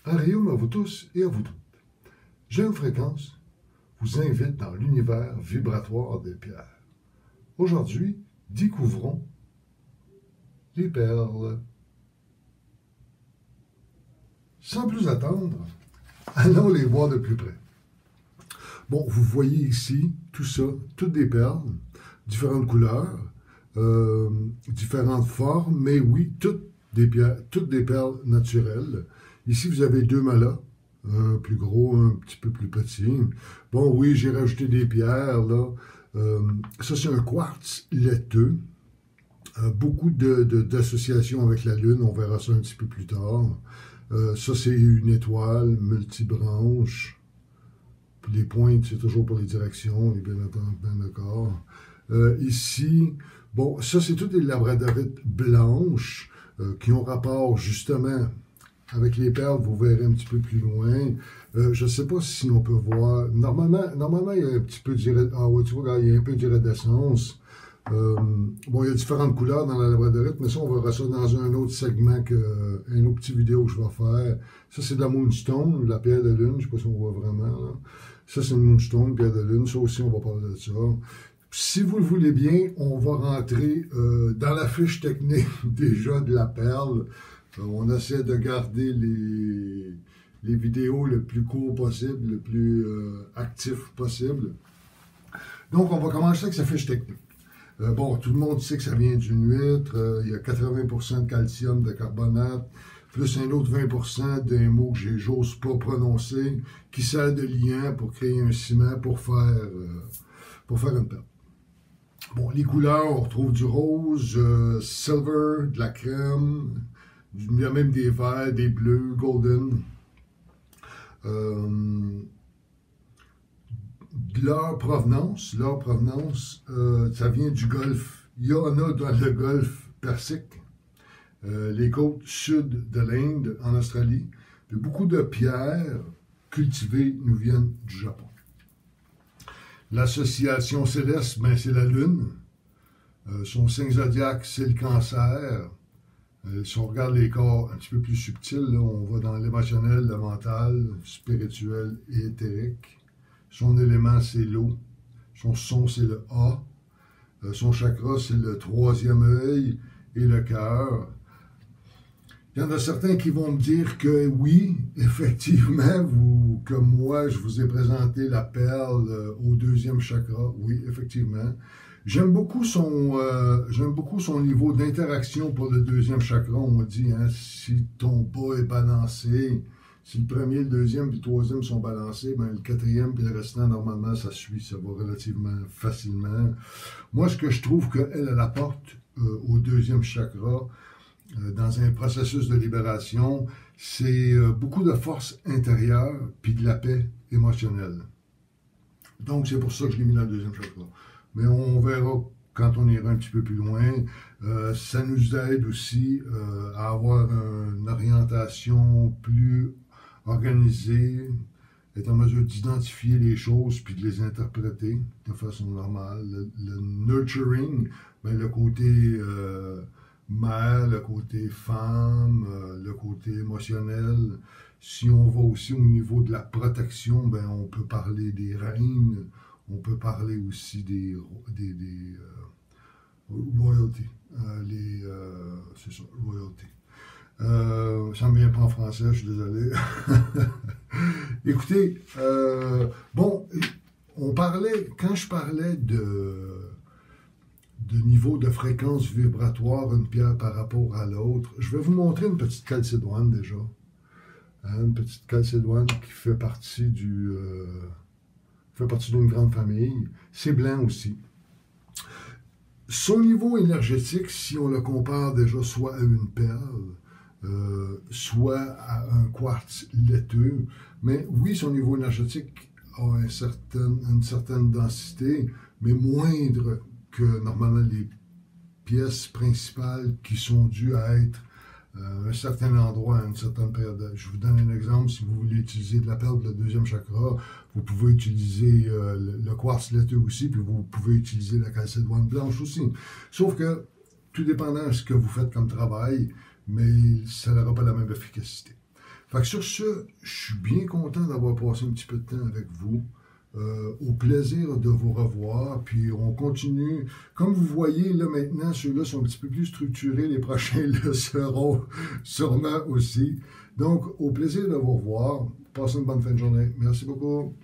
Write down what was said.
Arium à vous tous et à vous toutes. Jeune Fréquence vous invite dans l'univers vibratoire des pierres. Aujourd'hui, découvrons les perles. Sans plus attendre, allons les voir de plus près. Bon, vous voyez ici tout ça, toutes des perles, différentes couleurs, différentes formes, mais oui, toutes des perles naturelles. Ici, vous avez deux malas, un plus gros, un petit peu plus petit. Bon, oui, j'ai rajouté des pierres, là. Ça, c'est un quartz laiteux. Beaucoup d'associations avec la Lune, on verra ça un petit peu plus tard. Ça, c'est une étoile multibranche. Puis les pointes, c'est toujours pour les directions, on est bien d'accord. Ici, bon, ça, c'est toutes des labradorites blanches qui ont rapport, justement, avec les perles, vous verrez un petit peu plus loin. Je ne sais pas si on peut voir. Normalement, il y a un petit peu de... Ah oui, tu vois, il y a un peu d'iridescence. Bon, il y a différentes couleurs dans la labradorite, mais ça, on verra ça dans un autre segment, un autre petit vidéo que je vais faire. Ça, c'est de la moonstone, la pierre de lune. Je ne sais pas si on voit vraiment, là. Ça, c'est une moonstone, pierre de lune. Ça aussi, on va parler de ça. Si vous le voulez bien, on va rentrer dans la fiche technique déjà de la perle. On essaie de garder les vidéos le plus court possible, le plus actif possible. Donc, on va commencer avec sa fiche technique. Bon, tout le monde sait que ça vient d'une huître. Il y a 80% de calcium, de carbonate, plus un autre 20% d'un mot que j'ose pas prononcer, qui sert de liant pour créer un ciment pour faire une perle. Bon, les couleurs, on retrouve du rose, silver, de la crème, il y a même des verts, des bleus, golden. Leur provenance, ça vient du golfe. Il y en a dans le golfe Persique, les côtes sud de l'Inde, en Australie. Puis beaucoup de pierres cultivées nous viennent du Japon. L'association céleste, ben, c'est la Lune. Son signe zodiaque, c'est le Cancer. Si on regarde les corps un petit peu plus subtils, là, on va dans l'émotionnel, le mental, spirituel et éthérique. Son élément, c'est l'eau. Son son, c'est le A. Son chakra, c'est le troisième œil et le cœur. Il y en a certains qui vont me dire que oui, effectivement, comme moi, je vous ai présenté la perle au deuxième chakra. Oui, effectivement. J'aime beaucoup son niveau d'interaction pour le deuxième chakra. On dit, hein, si ton bas est balancé, si le premier, le deuxième et le troisième sont balancés, ben, le quatrième et le restant, normalement, ça suit, ça va relativement facilement. Moi, ce que je trouve qu'elle apporte au deuxième chakra, dans un processus de libération, c'est beaucoup de force intérieure puis de la paix émotionnelle. Donc, c'est pour ça que je l'ai mis dans le deuxième chakra. Mais on verra quand on ira un petit peu plus loin. Ça nous aide aussi à avoir une orientation plus organisée, être en mesure d'identifier les choses puis de les interpréter de façon normale. Le nurturing, ben, le côté mère, le côté femme, le côté émotionnel. Si on va aussi au niveau de la protection, ben, on peut parler des reines. On peut parler aussi des royalty. C'est ça, royalty. Ça ne me vient pas en français, je suis désolé. Écoutez, bon, quand je parlais de niveau de fréquence vibratoire, une pierre par rapport à l'autre, je vais vous montrer une petite calcédoine déjà. Hein, une petite calcédoine qui fait partie d'une grande famille. C'est blanc aussi. Son niveau énergétique, si on le compare déjà soit à une perle, soit à un quartz laiteux, mais oui, son niveau énergétique a une certaine densité, mais moindre que normalement les pièces principales qui sont dues à être un certain endroit, à une certaine période. Je vous donne un exemple. Si vous voulez utiliser de la perle de la deuxième chakra, vous pouvez utiliser le quartz laiteux aussi, puis vous pouvez utiliser la calcédoine blanche aussi. Sauf que, tout dépendant de ce que vous faites comme travail, mais ça n'aura pas la même efficacité. Fait que sur ce, je suis bien content d'avoir passé un petit peu de temps avec vous. Au plaisir de vous revoir. Puis on continue. Comme vous voyez, là maintenant, ceux-là sont un petit peu plus structurés. Les prochains le seront sûrement aussi. Donc, au plaisir de vous revoir. Passez une bonne fin de journée. Merci beaucoup.